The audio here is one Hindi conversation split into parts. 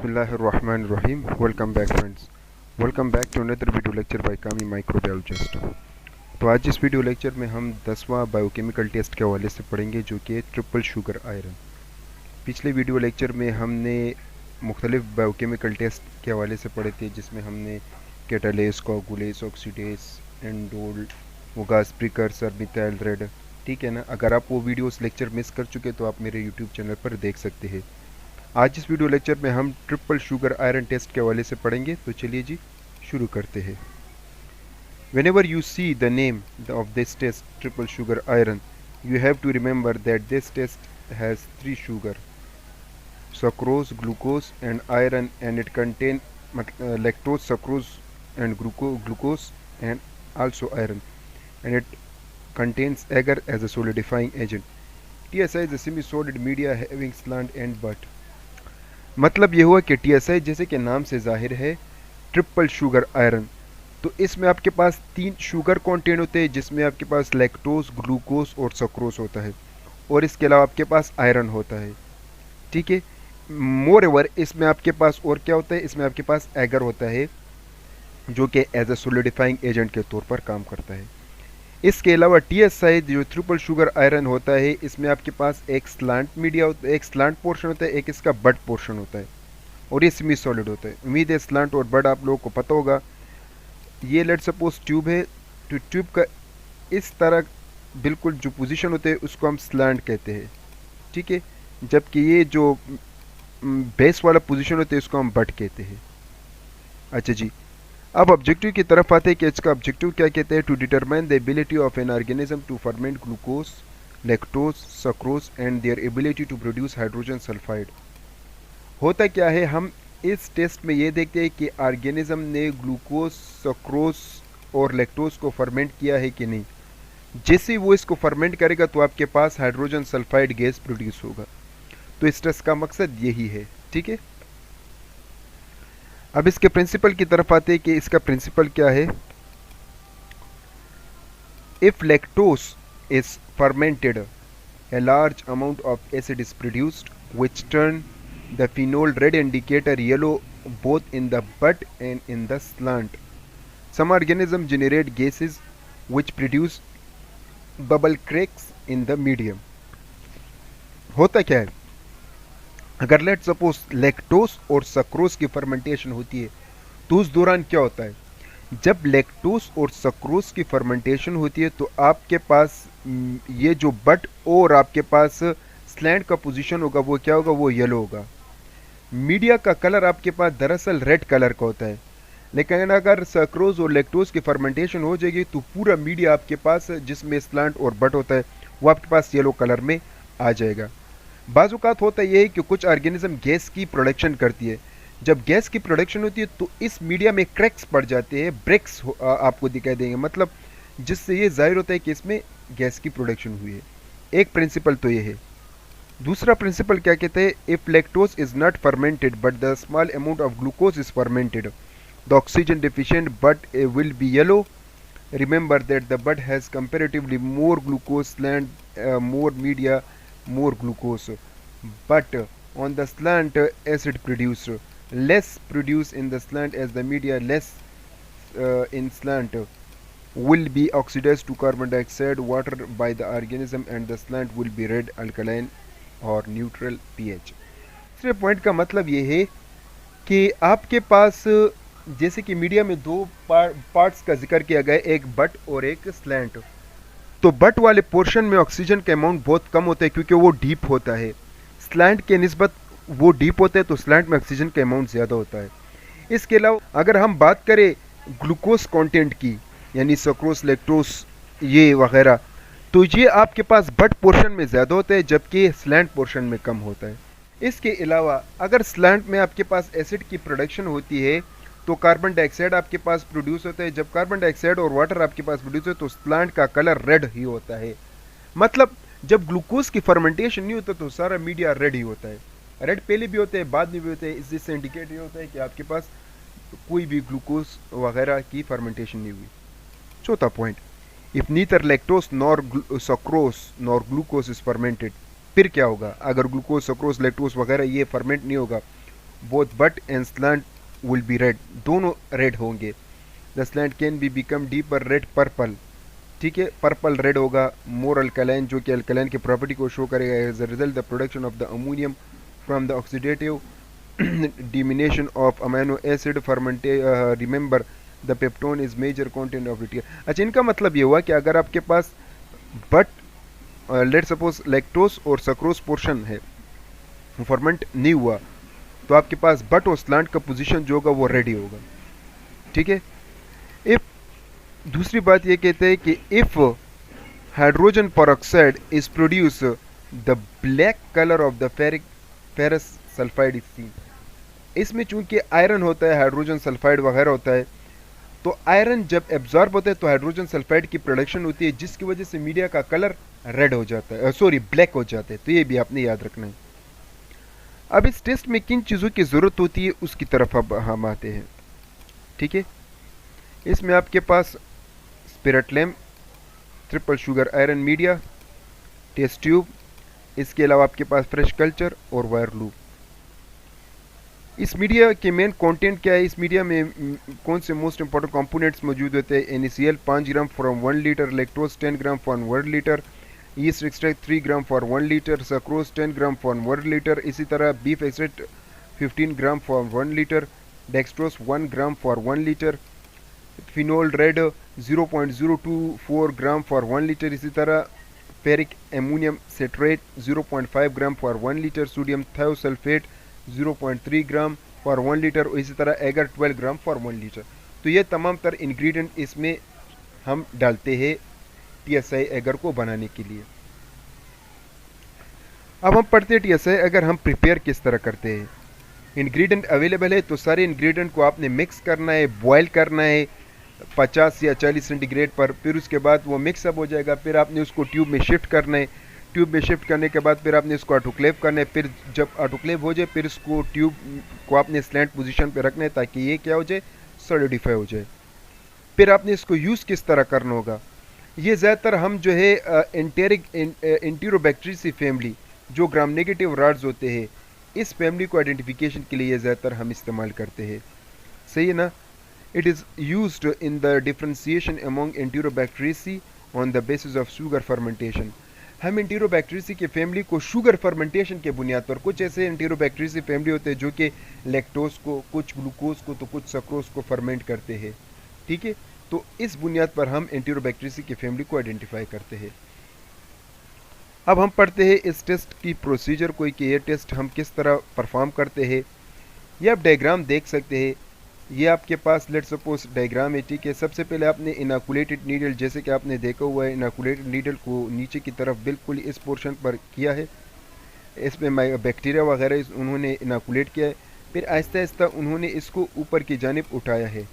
Bismillahirrahmanirrahim. Welcome back friends. Welcome back to another video lecture by Kami Microbiologist. तो आज इस वीडियो लेक्चर में हम 10वां बायोकेमिकल टेस्ट के हवाले से पढ़ेंगे जो कि ट्रिपल शुगर आयरन। पिछले वीडियो लेक्चर में हमने मुख्तलिफ बायोकेमिकल टेस्ट के हवाले से पढ़े थे जिसमें हमने catalase, coagulase, oxidase, indole, urease, precursor, methyl red, ठीक है ना। अगर आप वो वीडियोस लेक्चर मिस कर चुके तो आप मेरे यूट्यूब चैनल पर देख सकते हैं। आज इस वीडियो लेक्चर में हम ट्रिपल शुगर आयरन टेस्ट के हवाले से पढ़ेंगे, तो चलिए जी शुरू करते हैं। Whenever you see the name of this test, triple sugar iron, you have to remember that this test has 3 sugar, sucrose, glucose and iron, and it contains lactose, sucrose and glucose and also iron, and it contains agar as a solidifying agent. TSI is a semi-solid media having slant and butt. मतलब ये हुआ कि TSI जैसे कि नाम से जाहिर है ट्रिपल शुगर आयरन, तो इसमें आपके पास 3 शुगर कंटेंट होते हैं जिसमें आपके पास लैक्टोज, ग्लूकोज और सक्रोज होता है और इसके अलावा आपके पास आयरन होता है, ठीक है। मोर ओवर इसमें आपके पास और क्या होता है, इसमें आपके पास एगर होता है जो कि एज ए सोलिडिफाइंग एजेंट के तौर पर काम करता है। इसके अलावा TSI जो ट्रिपल शुगर आयरन होता है इसमें आपके पास एक स्लांट मीडिया होता है, एक स्लांट पोर्शन होता है, एक इसका बट पोर्शन होता है और ये सेमी सॉलिड होता है। उम्मीद है स्लांट और बट आप लोगों को पता होगा। ये लेट सपोज ट्यूब है, तो ट्यूब का इस तरह बिल्कुल जो पोजीशन होते हैं उसको हम स्लांट कहते हैं, ठीक है, जबकि ये जो बेस वाला पोजीशन होता है उसको हम बट कहते हैं। अच्छा जी, अब ऑब्जेक्टिव की तरफ आते हैं कि इसका ऑब्जेक्टिव क्या कहते हैं। To determine the ability of an organism to ferment glucose, lactose, sucrose and their ability to produce hydrogen sulphide. होता क्या है, हम इस टेस्ट में ये देखते हैं कि ऑर्गेनिज्म ने ग्लूकोज, सक्रोज और लैक्टोज को फर्मेंट किया है कि नहीं। जैसे वो इसको फर्मेंट करेगा तो आपके पास हाइड्रोजन सल्फाइड गैस प्रोड्यूस होगा। तो इस टेस्ट का मकसद यही है, ठीक है। अब इसके प्रिंसिपल की तरफ आते हैं कि इसका प्रिंसिपल क्या है। If lactose is fermented, a large amount of acid is produced which turn the phenol red indicator yellow both in the bud and in the slant. Some organisms generate gases which produce bubble cracks in the medium. होता क्या है, अगर लेट सपोज लैक्टोज और सक्रोज की फर्मेंटेशन होती है तो उस दौरान क्या होता है, जब लैक्टोज और सक्रोज की फर्मेंटेशन होती है तो आपके पास ये जो बट और आपके पास स्लैंड का पोजीशन होगा वो क्या होगा, वो येलो होगा। मीडिया का कलर आपके पास दरअसल रेड कलर का होता है, लेकिन अगर सक्रोज और लैक्टोज की फर्मेंटेशन हो जाएगी तो पूरा मीडिया आपके पास जिसमें स्लैंड और बट होता है वो आपके पास येलो कलर में आ जाएगा। बाज़-औक़ात होता ये है कि कुछ ऑर्गेनिज्म गैस की प्रोडक्शन करती है। जब गैस की प्रोडक्शन होती है तो इस मीडिया में क्रैक्स पड़ जाते हैं, ब्रेक्स आपको दिखाई देंगे, मतलब जिससे ये जाहिर होता है कि इसमें गैस की प्रोडक्शन हुई है। एक प्रिंसिपल तो ये है। दूसरा प्रिंसिपल क्या कहते हैं, if lactose is not fermented but the small amount of glucose is fermented, the oxygen deficient but will be yellow. Remember that the but has comparatively more glucose, स्लैंड more media, more glucose, but on the slant acid produced, less produced in the slant as the media less in slant will be oxidized to carbon dioxide water by the organism and the slant will be red, alkaline or neutral pH. तीसरे पॉइंट का मतलब ये है कि आपके पास जैसे कि मीडिया में 2 पार्ट्स का जिक्र किया गया, एक बट और एक स्लैंट। तो बट वाले पोर्शन में ऑक्सीजन का अमाउंट बहुत कम होता है क्योंकि वो डीप होता है, स्लैंट के निस्बत वो डीप होता है तो स्लैंट में ऑक्सीजन का अमाउंट ज़्यादा होता है। इसके अलावा अगर हम बात करें ग्लूकोज कंटेंट की, यानी सक्रोज, लैक्टोज ये वगैरह, तो ये आपके पास बट पोर्शन में ज़्यादा होता है जबकि स्लैंट पोर्शन में कम होता है। इसके अलावा अगर स्लैंट में आपके पास एसिड की प्रोडक्शन होती है तो कार्बन डाइऑक्साइड आपके पास प्रोड्यूस होता है। जब कार्बन डाइऑक्साइड और वाटर आपके पास प्रोड्यूस हो तो स्लैंट का कलर रेड ही होता है। मतलब जब ग्लूकोज की फर्मेंटेशन नहीं होता तो सारा मीडिया रेड ही होता है। रेड पहले भी होते हैं, बाद में भी होते हैं। इससे इंडिकेट ये होता है कि आपके पास कोई भी ग्लूकोज वगैरह की फर्मेंटेशन नहीं हुई। चौथा point, if neither lactose nor sucrose nor glucose is fermented, फिर क्या होगा अगर ग्लूकोज, सक्रोज, लैक्टोज वगैरह ये फर्मेंट नहीं होगा both but and slant will be red, दोनों रेड होंगे। The slant can be become deeper red purple, ठीक है, पर्पल रेड होगा, मोर अल्कलाइन, जो कि अल्कलाइन की प्रॉपर्टी को शो करेगा। As a result the production of the ammonium from the oxidative deamination of amino acid फर्मेंटे, remember the peptone is major content of it. अच्छा, इनका मतलब ये हुआ कि अगर आपके पास बट लेट सपोज लैक्टोस और सक्रोज पोर्शन है, फर्मेंट नहीं हुआ, तो आपके पास बट और स्लांट का पोजीशन जो होगा वो रेडी होगा, ठीक है। इफ दूसरी बात ये कहते हैं कि if hydrogen peroxide is produce the black colour of the ferrous sulphide is seen. इसमें चूंकि आयरन होता है, हाइड्रोजन सल्फाइड वगैरह होता है, तो आयरन जब एब्जॉर्ब होता है तो हाइड्रोजन सल्फाइड की प्रोडक्शन होती है, जिसकी वजह से मीडिया का कलर रेड हो जाता है, सॉरी ब्लैक हो जाता है। तो ये भी आपने याद रखना है। अब इस टेस्ट में किन चीज़ों की ज़रूरत होती है उसकी तरफ अब हम आते हैं, ठीक है। इसमें आपके पास spirit lamp, triple sugar iron media, test tube, इसके अलावा आपके पास फ्रेश कल्चर और वायर लूप। इस मीडिया के मेन कंटेंट क्या है, इस मीडिया में कौन से मोस्ट इंपॉर्टेंट कंपोनेंट्स मौजूद होते हैं। NaCl 5 gram from 1 litre, lactose 10 gram for 1 litre, yeast extract 3 gram for 1 litre, sucrose 10 gram for 1 litre, इसी तरह beef extract 15 gram for 1 litre, dextrose 1 gram for 1 litre, phenol red 0.024 gram for 1 litre, इसी तरह ferric ammonium citrate 0.5 gram for 1 litre, sodium thiosulphate 0.3 gram for 1 litre, और इसी तरह एगर 12 ग्राम फॉर 1 लीटर। तो ये तमाम तर इंग्रेडिएंट इसमें हम डालते हैं TSI एगर को बनाने के लिए। अब हम पढ़ते हैं TSI एगर हम प्रिपेयर किस तरह करते हैं। इंग्रेडिएंट अवेलेबल है तो सारे इंग्रेडिएंट को आपने मिक्स करना है, बॉयल करना है 50 या 40 सेंटीग्रेड पर, फिर उसके बाद वो मिक्सअप हो जाएगा, फिर आपने उसको ट्यूब में शिफ्ट करना है, ट्यूब में शिफ्ट करने के बाद फिर आपने इसको ऑटोक्लेव करना है, फिर जब ऑटोक्लेव हो जाए फिर इसको ट्यूब को आपने स्लैंट पोजीशन पे रखना है ताकि ये क्या हो जाए, सॉलिडिफाई हो जाए। फिर आपने इसको यूज़ किस तरह करना होगा, ये ज़्यादातर हम जो है एंटीरोबैक्टीरियसी फैमिली जो ग्राम नेगेटिव रॉड्स होते हैं, इस फैमिली को आइडेंटिफिकेशन के लिए ज़्यादातर हम इस्तेमाल करते हैं, सही है ना। It is used in the differentiation among Enterobacteriaceae on the basis of sugar fermentation. हम Enterobacteriaceae के फैमिली को शुगर फर्मेंटेशन के बुनियाद पर, कुछ ऐसे Enterobacteriaceae फैमिली होते हैं जो कि लैक्टोज को, कुछ ग्लूकोज को, तो कुछ सक्रोज को फर्मेंट करते हैं, ठीक है। तो इस बुनियाद पर हम Enterobacteriaceae की फैमिली को आइडेंटिफाई करते हैं। अब हम पढ़ते हैं इस टेस्ट की प्रोसीजर को कि ये टेस्ट हम किस तरह परफॉर्म करते हैं। ये आप डायग्राम देख सकते हैं, ये आपके पास लेट सपोज डायग्राम है, ठीक है। सबसे पहले आपने इनाकुलेटेड नीडल, जैसे कि आपने देखा हुआ है, इनाकुलेटेड नीडल को नीचे की तरफ बिल्कुल इस पोर्शन पर किया है, इसमें बैक्टीरिया वगैरह उन्होंने इनाकुलेट किया है। फिर आहिस्ता आहिस्ता उन्होंने इसको ऊपर की जानिब उठाया है,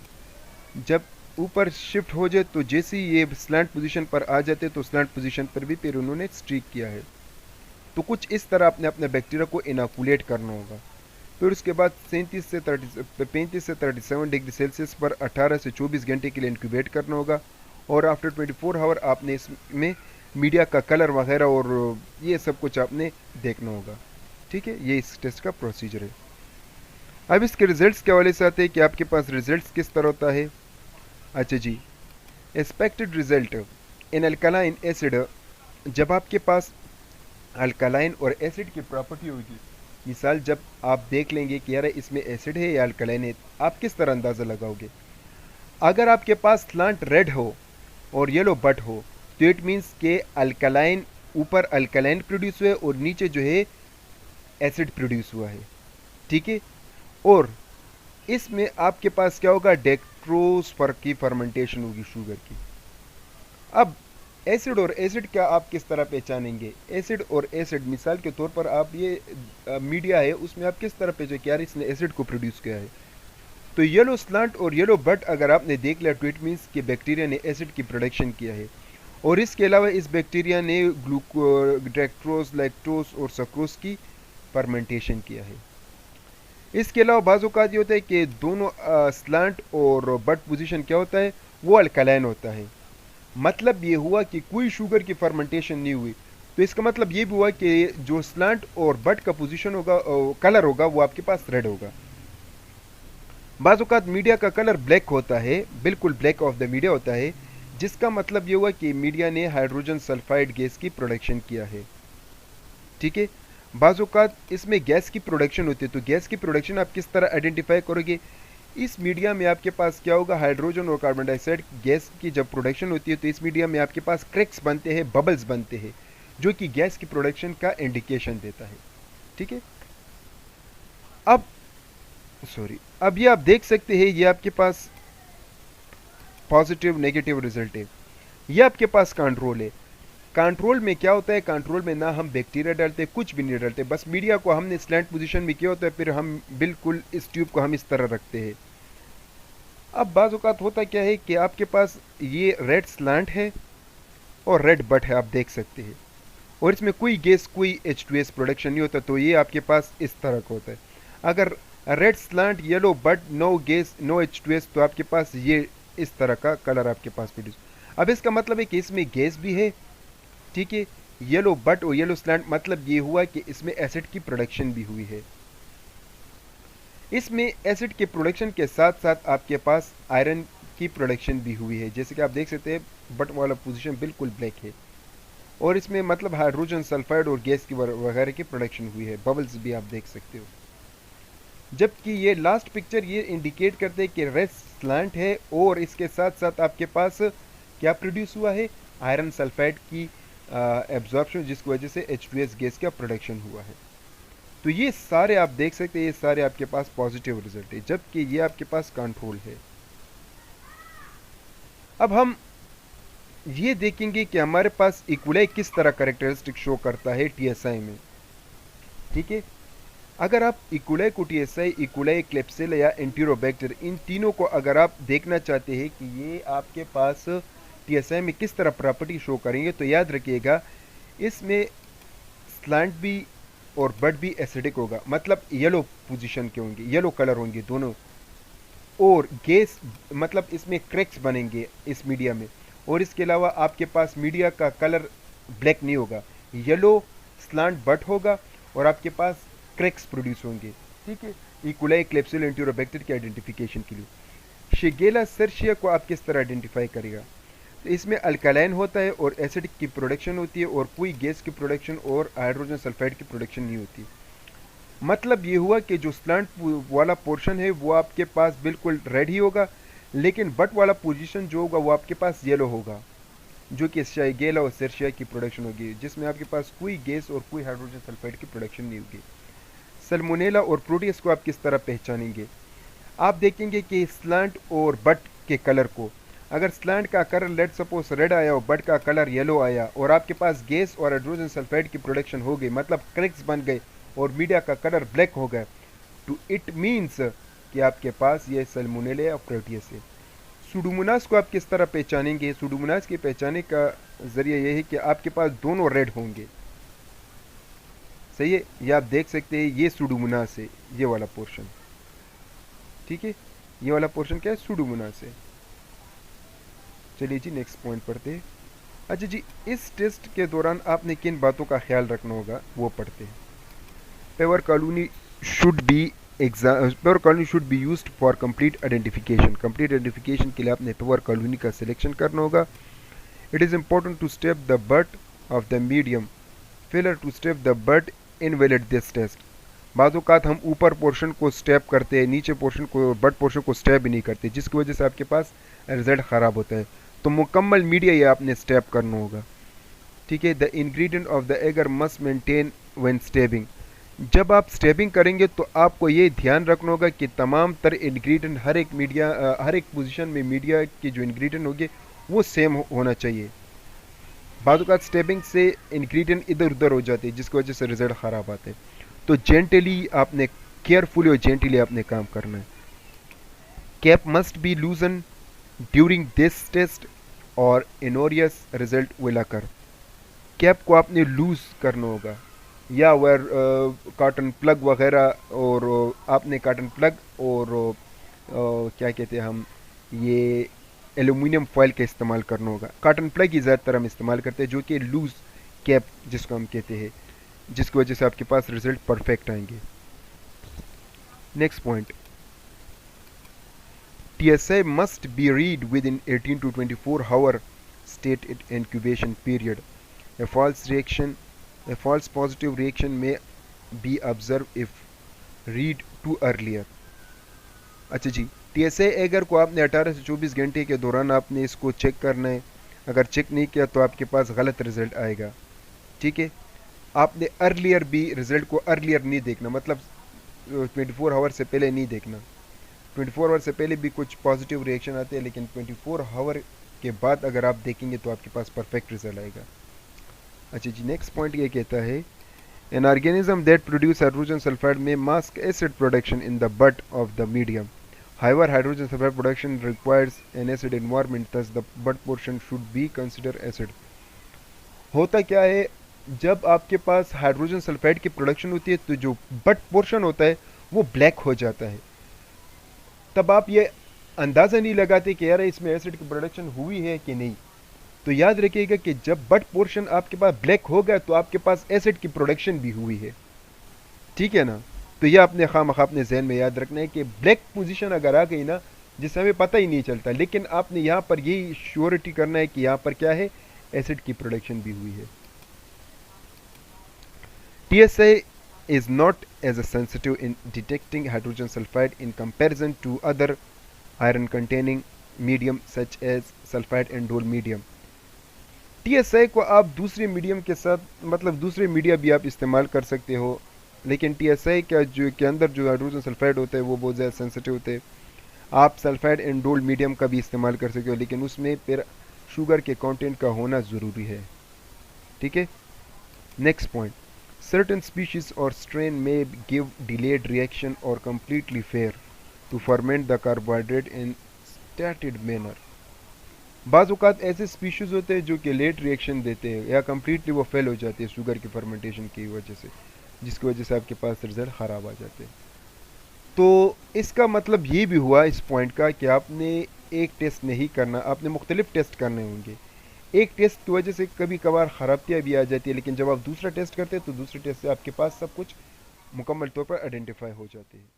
जब ऊपर शिफ्ट हो जाए तो जैसे ही ये स्लैंट पोजीशन पर आ जाते तो स्लैंट पोजीशन पर भी फिर उन्होंने स्ट्रीक किया है। तो कुछ इस तरह आपने अपने बैक्टीरिया को इनाकुलेट करना होगा। फिर उसके बाद 35 से 37 डिग्री सेल्सियस पर 18 से 24 घंटे के लिए इंक्यूबेट करना होगा, और आफ्टर 24 आवर आपने इसमें मीडिया का कलर वगैरह और ये सब कुछ आपने देखना होगा, ठीक है। ये इस टेस्ट का प्रोसीजर है। अब इसके रिजल्ट्स के हवाले से आते हैं कि आपके पास रिजल्ट्स किस तरह होता है। अच्छा जी, expected result in alkaline acid, जब आपके पास अल्कलाइन और एसिड की प्रॉपर्टी होगी, मिसाल जब आप देख लेंगे कि यार इसमें एसिड है या अल्कलाइन है, आप किस तरह अंदाज़ा लगाओगे। अगर आपके पास स्लांट रेड हो और येलो बट हो तो इट मीन्स के अल्कलाइन, ऊपर अल्कलाइन प्रोड्यूस हुआ है और नीचे जो है एसिड प्रोड्यूस हुआ है, ठीक है। और इसमें आपके पास क्या होगा, डेक्ट्रोज की फर्मेंटेशन होगी शुगर की। अब एसिड और एसिड क्या आप किस तरह पहचानेंगे, एसिड और एसिड, मिसाल के तौर पर आप ये मीडिया है उसमें आप किस तरह पहचान कि यार इसने एसिड को प्रोड्यूस किया है। तो येलो स्लांट और येलो बट अगर आपने देख लिया तो इट मीन्स कि बैक्टीरिया ने एसिड की प्रोडक्शन किया है, और इसके अलावा इस बैक्टीरिया ने डेक्ट्रोज, लैक्टोज और सक्रोज की फर्मेंटेशन किया है। इसके अलावा बाज़ औक़ात ये होता है कि दोनों स्लांट और बट पोजीशन क्या होता है, वो अल्कलाइन होता है। मतलब ये हुआ कि कोई शुगर की फर्मेंटेशन नहीं हुई, तो इसका मतलब ये भी हुआ कि जो स्लांट और बट का पोजीशन होगा, कलर होगा, वो आपके पास रेड होगा। बाज़ औक़ात मीडिया का कलर ब्लैक होता है, बिल्कुल ब्लैक ऑफ द मीडिया होता है, जिसका मतलब ये हुआ कि मीडिया ने हाइड्रोजन सल्फाइड गैस की प्रोडक्शन किया है। ठीक है, बाज़ औक़ात इसमें गैस की प्रोडक्शन होती है, तो गैस की प्रोडक्शन आप किस तरह आइडेंटिफाई करोगे? इस मीडिया में आपके पास क्या होगा, हाइड्रोजन और कार्बन डाइऑक्साइड गैस की जब प्रोडक्शन होती है तो इस मीडिया में आपके पास क्रैक्स बनते हैं, बबल्स बनते हैं, जो कि गैस की प्रोडक्शन का इंडिकेशन देता है। ठीक है, अब अब ये आप देख सकते हैं, ये आपके पास पॉजिटिव नेगेटिव रिजल्ट है। ये आपके पास कंट्रोल है। कंट्रोल में क्या होता है, कंट्रोल में ना हम बैक्टीरिया डालते, कुछ भी नहीं डालते, बस मीडिया को हमने स्लैंट पोजीशन में किया होता है, फिर हम बिल्कुल इस ट्यूब को हम इस तरह रखते हैं। अब बाज़ औक़ात होता क्या है कि आपके पास ये रेड स्लैंट है और रेड बट है, आप देख सकते हैं, और इसमें कोई गैस, कोई H2S प्रोडक्शन नहीं होता, तो ये आपके पास इस तरह का होता है। अगर red slant yellow but no gas no H2S, तो आपके पास ये इस तरह का कलर आपके पास प्रोड्यूस। अब इसका मतलब है कि इसमें गैस भी है, ठीक है, येलो बट और येलो स्लैंट, मतलब ये हुआ कि इसमें एसिड की प्रोडक्शन भी हुई है। इसमें एसिड के प्रोडक्शन के साथ साथ आपके पास आयरन की प्रोडक्शन भी हुई है, जैसे कि आप देख सकते हैं बट वाला पोजीशन बिल्कुल ब्लैक है, और इसमें मतलब हाइड्रोजन सल्फाइड और गैस की वगैरह की प्रोडक्शन हुई है, बबल्स भी आप देख सकते हो। जबकि ये लास्ट पिक्चर ये इंडिकेट करते हैं कि रेड स्लैंट है और इसके साथ साथ आपके पास क्या प्रोड्यूस हुआ है, आयरन सल्फाइड की एब्जॉर्प्शन, जिसकी वजह से H2S गैस का प्रोडक्शन हुआ है। तो ये सारे आप देख सकते हैं, ये सारे आपके पास पॉजिटिव रिजल्ट है, जबकि ये आपके पास कंट्रोल है। अब हम ये देखेंगे कि हमारे पास इक्वलाई किस तरह कैरेक्टरिस्टिक शो करता है TSI में। ठीक है, अगर आप इक्वलाई को TSI, इक्वलाई, क्लेप्सिला या एंटीरोबैक्टर, इन तीनों को अगर आप देखना चाहते हैं कि ये आपके पास TSI में किस तरह प्रॉपर्टी शो करेंगे, तो याद रखिएगा इसमें स्लैंट भी और बट भी एसिडिक होगा, मतलब येलो पोजीशन के होंगे, येलो कलर होंगे दोनों, और गैस मतलब इसमें क्रैक्स बनेंगे इस मीडिया में, और इसके अलावा आपके पास मीडिया का कलर ब्लैक नहीं होगा, येलो स्लैंट बट होगा, और आपके पास क्रैक्स प्रोड्यूस होंगे। ठीक है, इकोलाई, क्लेप्सिला, एंटीरोबैक्टर के आइडेंटिफिकेशन के लिए। शिगेला सर्शिया को आप किस तरह आइडेंटिफाई करेगा, तो इसमें अल्कालाइन होता है और एसिड की प्रोडक्शन होती है, और कोई गैस की प्रोडक्शन और हाइड्रोजन सल्फाइड की प्रोडक्शन नहीं होती। मतलब ये हुआ कि जो स्लैंट वाला पोर्शन है वो आपके पास बिल्कुल रेड ही होगा, लेकिन बट वाला पोजीशन जो होगा वो आपके पास येलो होगा, जो कि शिगेला और सर्शिया की प्रोडक्शन होगी, जिसमें आपके पास कोई गैस और कोई हाइड्रोजन सल्फाइड की प्रोडक्शन नहीं होगी। सल्मोनेला और प्रोटियस को आप किस तरह पहचानेंगे, आप देखेंगे कि स्लैंट और बट के कलर को, अगर स्लैंट का कलर लेट सपोज रेड आया और बट का कलर येलो आया, और आपके पास गैस और हाइड्रोजन सल्फाइड की प्रोडक्शन हो गई, मतलब क्रैक्स बन गए और मीडिया का कलर ब्लैक हो गया, तो इट मीन्स कि आपके पास ये सल्मोनेला या प्रोटियस है। सुडोमोनास को आप किस तरह पहचानेंगे, सुडोमोनास के पहचाने का जरिया यह है कि आपके पास दोनों रेड होंगे। सही है, ये आप देख सकते हैं, ये सुडोमोनास है, ये वाला पोर्शन। ठीक है, ये वाला पोर्शन क्या है, सुडोमोनास है। चलिए जी नेक्स्ट पॉइंट पढ़ते हैं। अच्छा जी, इस टेस्ट के दौरान आपने किन बातों का ख्याल रखना होगा वो पढ़ते हैं। Pure colony should be pure colony should be used for complete identification. Complete identification के लिए आपने पेवर कॉलोनी का सिलेक्शन करना होगा। It is important to stab the butt of the medium, failure to stab the butt invalid this test. बाज़ औक़ात हम ऊपर पोर्शन को स्टेप करते हैं, नीचे पोर्शन को, बट पोर्शन को स्टेप भी नहीं करते, जिसकी वजह से आपके पास रिजल्ट ख़राब होता है। तो मुकम्मल मीडिया ये आपने स्टेप करना होगा। ठीक है, the ingredient of the agar must maintain when stabbing. जब आप स्टेबिंग करेंगे तो आपको ये ध्यान रखना होगा कि तमाम तर इंग्रेडिएंट हर एक पोजीशन में मीडिया के जो इंग्रेडिएंट होंगे वो सेम होना चाहिए। बाज़ औक़ात स्टेबिंग से इंग्रेडिएंट इधर उधर हो जाते हैं, जिसकी वजह से रिजल्ट ख़राब आते हैं। तो जेंटली आपने, केयरफुली और जेंटली आपने काम करना है। Cap must be loosen during this test और इनोरियस रिजल्ट विल अकर। कैप को आपने लूज करना होगा, या वेर कॉटन प्लग वगैरह, और आपने कॉटन प्लग और क्या कहते हैं हम, ये एल्यूमिनियम फॉयल का इस्तेमाल करना होगा। कॉटन प्लग ही ज़्यादातर हम इस्तेमाल करते हैं, जो कि लूज कैप जिसको हम कहते हैं, जिसकी वजह से आपके पास रिजल्ट परफेक्ट आएंगे। Next point, TSA must be read within 18 to 24 hour stated incubation period. A false reaction, a false positive reaction may be observed if read too earlier. अच्छा जी, TSA अगर को आपने 18 से 24 घंटे के दौरान आपने इसको चेक करना है, अगर चेक नहीं किया तो आपके पास गलत रिजल्ट आएगा। ठीक है, आपने अर्लियर भी रिजल्ट को अर्लियर नहीं देखना, मतलब 24 आवर से पहले नहीं देखना। 24 आवर से पहले भी कुछ पॉजिटिव रिएक्शन आते हैं, लेकिन 24 आवर के बाद अगर आप देखेंगे तो आपके पास परफेक्ट रिजल्ट आएगा। अच्छा जी, नेक्स्ट पॉइंट ये कहता है, an organism that produce hydrogen sulphide may mask acid production in the butt of the medium. However hydrogen sulphide production requires an acid environment, thus the butt portion should be consider acid. होता क्या है, जब आपके पास हाइड्रोजन सल्फाइड की प्रोडक्शन होती है तो जो बट पोर्शन होता है वो ब्लैक हो जाता है। तब आप ये अंदाज़ा नहीं लगाते कि यार इसमें एसिड की प्रोडक्शन हुई है कि नहीं। तो याद रखिएगा कि जब बट पोर्शन आपके पास ब्लैक हो गया तो आपके पास एसिड की प्रोडक्शन भी हुई है। ठीक है ना, तो यह अपने खामखा अपने जहन में याद रखना है कि ब्लैक पोजीशन अगर आ गई ना, जिससे हमें पता ही नहीं चलता, लेकिन आपने यहाँ पर यही श्योरिटी करना है कि यहाँ पर क्या है, एसिड की प्रोडक्शन भी हुई है। TSA is not as sensitive in detecting hydrogen sulfide in comparison to other iron containing medium such as sulfide and dole medium. TSA को आप दूसरे मीडियम के साथ, मतलब दूसरे मीडिया भी आप इस्तेमाल कर सकते हो, लेकिन TSA का जो के अंदर जो हाइड्रोजन सल्फाइड होता है वो बहुत ज़्यादा सेंसिटिव होते हैं। आप सल्फाइड एंड डोल मीडियम का भी इस्तेमाल कर सकते हो, लेकिन उसमें फिर शुगर के कंटेंट का होना ज़रूरी है। ठीक है, next point, certain species or strain may give delayed reaction or completely fail to ferment the carbohydrate in stated manner. बाज़ औक़ात ऐसे स्पीशीज़ होते हैं जो कि लेट रिएक्शन देते हैं या कम्प्लीटली वो फेल हो जाते हैं शुगर की फर्मेंटेशन की वजह से, जिसकी वजह से आपके पास रिजल्ट ख़राब आ जाते हैं। तो इसका मतलब ये भी हुआ इस पॉइंट का कि आपने एक टेस्ट नहीं करना, आपने मुख्तलिफ टेस्ट करने होंगे। एक टेस्ट की वजह से कभी कभार ख़राबियाँ भी आ जाती है, लेकिन जब आप दूसरा टेस्ट करते हैं तो दूसरे टेस्ट से आपके पास सब कुछ मुकम्मल तौर पर आइडेंटिफाई हो जाते हैं।